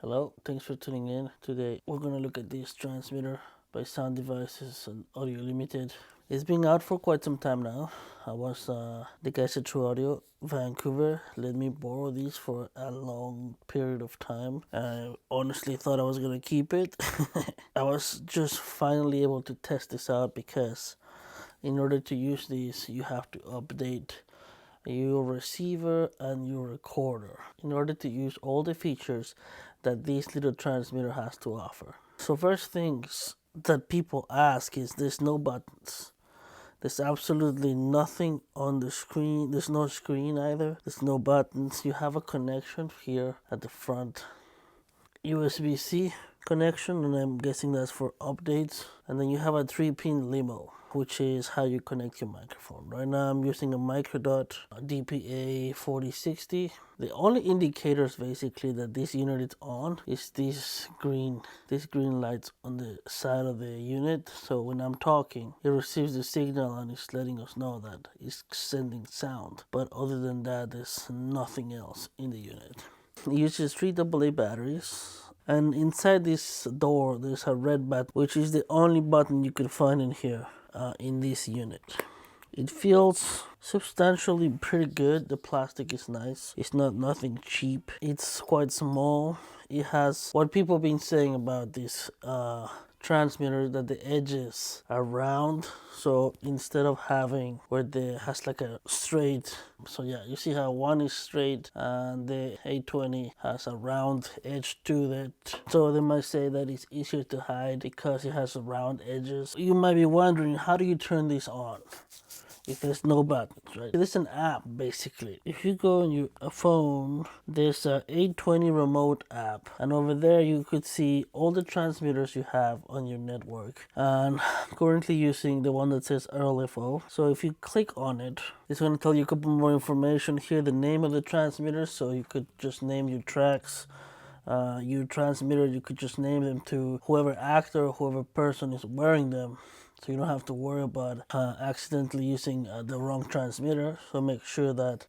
Hello, thanks for tuning in. Today we're gonna look at this transmitter by Sound Devices and Audio Limited. It's been out for quite some time now. I was the guys at True Audio Vancouver let me borrow these for a long period of time. I honestly thought I was gonna keep it. I was just finally able to test this out because in order to use these you have to update your receiver and your recorder in order to use all the features that this little transmitter has to offer. So first things that people ask is there's no buttons. There's absolutely nothing on the screen. There's no screen either. There's no buttons. You have a connection here at the front. USB-C connection, and I'm guessing that's for updates. And then you have a 3-pin limo, which is how you connect your microphone. Right now I'm using a Microdot DPA 4060. The only indicators basically that this unit is on is these green lights on the side of the unit. So when I'm talking, it receives the signal and it's letting us know that it's sending sound. But other than that, there's nothing else in the unit. It uses 3 AA batteries. And inside this door, there's a red button, which is the only button you can find in here, in this unit. It feels substantially pretty good. The plastic is nice. It's not nothing cheap. It's quite small. It has what people have been saying about this transmitter, that the edges are round. So instead of having where the has like a straight, so yeah, you see how one is straight and the A20 has a round edge to it. So they might say that it's easier to hide because it has round edges. You might be wondering, how do you turn this on if there's no buttons, right? There's an app basically. If you go on your phone, there's a A20 remote app, and over there you could see all the transmitters you have on your network. And I'm currently using the one that says RLFO. So if you click on it, it's going to tell you a couple more information here, the name of the transmitter, so you could just name your tracks. Your transmitter, you could just name them to whoever actor or whoever person is wearing them, so you don't have to worry about accidentally using the wrong transmitter. So make sure that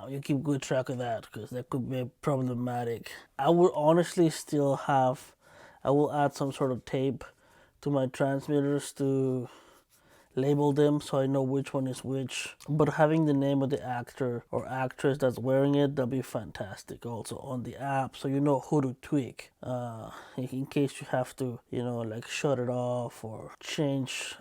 you keep good track of that, because that could be problematic. I will add some sort of tape to my transmitters to label them so I know which one is which. But having the name of the actor or actress that's wearing it, that'd be fantastic also on the app, so you know who to tweak in case you have to, like shut it off or change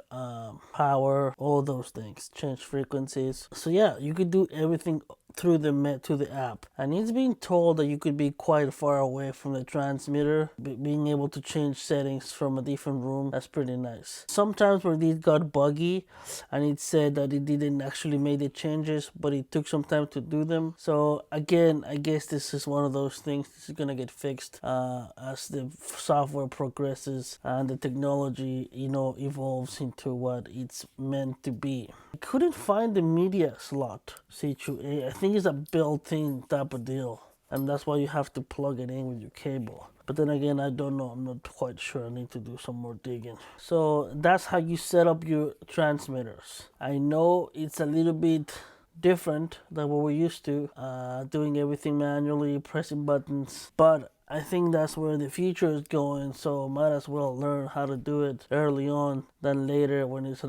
power, all those things, change frequencies. So yeah, you could do everything through the app. And it's being told that you could be quite far away from the transmitter, being able to change settings from a different room. That's pretty nice. Sometimes where these got buggy and it said that it didn't actually make the changes, but it took some time to do them. So again, I guess this is one of those things. This is gonna get fixed as the software progresses and the technology evolves into what it's meant to be. I couldn't find the media slot C2A. I think it's a built-in type of deal, and that's why you have to plug it in with your cable. But then again, I don't know. I'm not quite sure. I need to do some more digging. So that's how you set up your transmitters. I know it's a little bit different than what we're used to, doing everything manually, pressing buttons, but I think that's where the future is going, so might as well learn how to do it early on than later when it's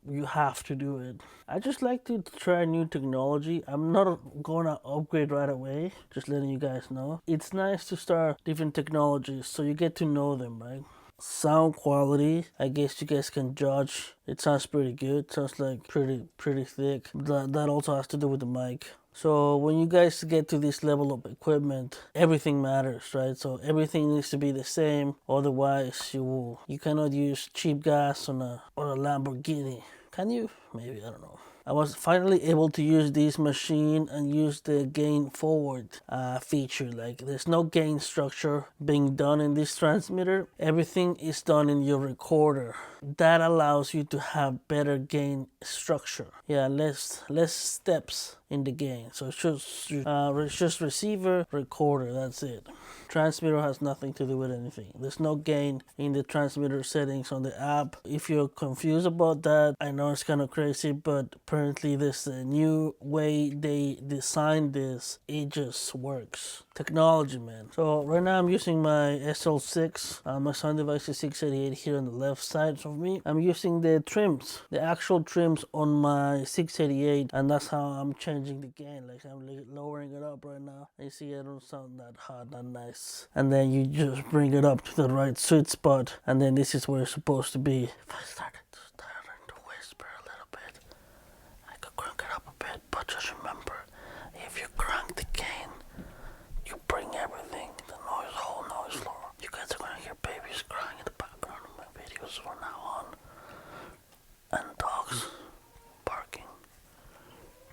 you have to do it. I just like to try new technology. I'm not gonna upgrade right away, just letting you guys know. It's nice to start different technologies so you get to know them, right? Sound quality, I guess you guys can judge. It sounds pretty good. Sounds like pretty thick. That also has to do with the mic. So when you guys get to this level of equipment, everything matters, right? So everything needs to be the same. Otherwise, you cannot use cheap gas on a Lamborghini. Can you? Maybe, I don't know. I was finally able to use this machine and use the gain forward feature. Like, there's no gain structure being done in this transmitter. Everything is done in your recorder. that allows you to have better gain structure. Yeah, less steps in the gain. So it's just receiver, recorder, that's it. Transmitter has nothing to do with anything. There's no gain in the transmitter settings on the app. If you're confused about that, I know it's kind of crazy, but apparently there's a new way they designed this. It just works. Technology, man. So right now I'm using my SL6. My sound device is 688 here on the left side of me. I'm using the trims, the actual trims on my 688, and that's how I'm changing the gain. Like I'm lowering it up right now. You see I don't sound that hot, that nice. And then you just bring it up to the right sweet spot, and then this is where it's supposed to be. If I started to whisper a little bit, I could crank it up a bit, but just remember, if you crank the gain, you bring everything, the whole noise floor. You guys are gonna hear babies crying in the background of my videos from now on, and dogs barking.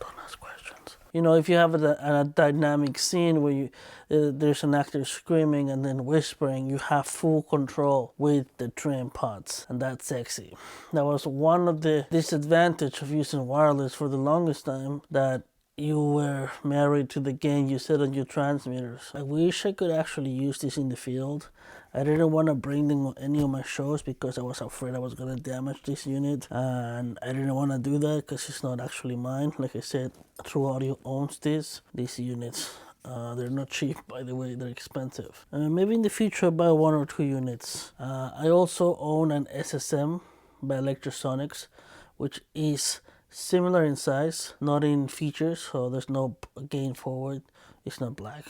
Don't ask questions. You know, if you have a dynamic scene where there's an actor screaming and then whispering, you have full control with the trim pods, and that's sexy. That was one of the disadvantages of using wireless for the longest time, that you were married to the gain you set on your transmitters. I wish I could actually use this in the field. I didn't want to bring them on any of my shows because I was afraid I was going to damage this unit, and I didn't want to do that because it's not actually mine. Like I said, True Audio owns these units. They're not cheap, by the way, they're expensive. Maybe in the future I'll buy 1 or 2 units. I also own an SSM by Electrosonics, which is similar in size, not in features, so there's no gain forward. It's not black.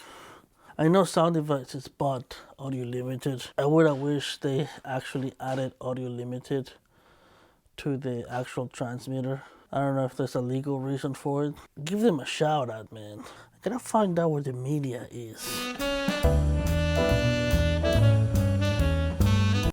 I know Sound Devices bought Audio Limited. I would have wished they actually added Audio Limited to the actual transmitter. I don't know if there's a legal reason for it. Give them a shout out, man. I gotta find out where the media is.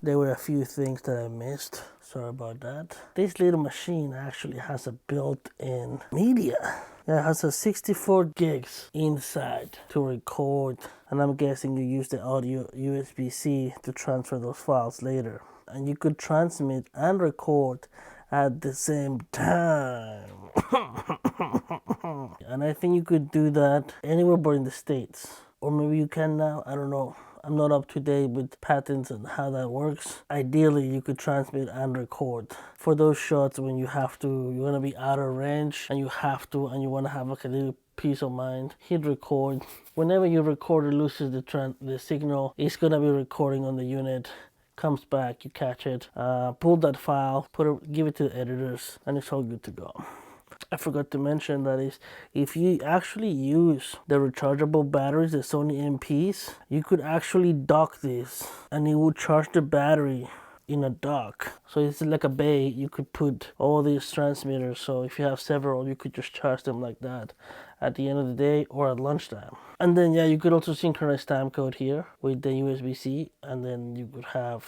There were a few things that I missed. Sorry about that. This little machine actually has a built-in media. It has a 64 gigs inside to record, and I'm guessing you use the audio USB-C to transfer those files later. And you could transmit and record at the same time. And I think you could do that anywhere but in the States. Or maybe you can now, I don't know. I'm not up to date with patents and how that works. Ideally, you could transmit and record. For those shots when you want to be out of range and you want to have like a little peace of mind, hit record. Whenever your recorder loses the signal, it's going to be recording on the unit. Comes back, you catch it, pull that file, give it to the editors, and it's all good to go. I forgot to mention that if you actually use the rechargeable batteries, the Sony MPs, you could actually dock this and it would charge the battery in a dock. So it's like a bay. You could put all these transmitters, so if you have several, you could just charge them like that at the end of the day or at lunchtime. And then yeah, you could also synchronize timecode here with the USB-C, and then you could have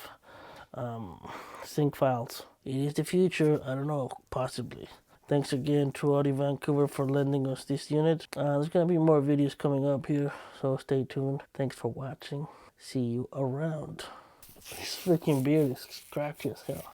sync files. It is the future. I don't know, possibly. Thanks again to Audio Vancouver for lending us this unit. There's going to be more videos coming up here, so stay tuned. Thanks for watching. See you around. This freaking beard is scratchy as hell.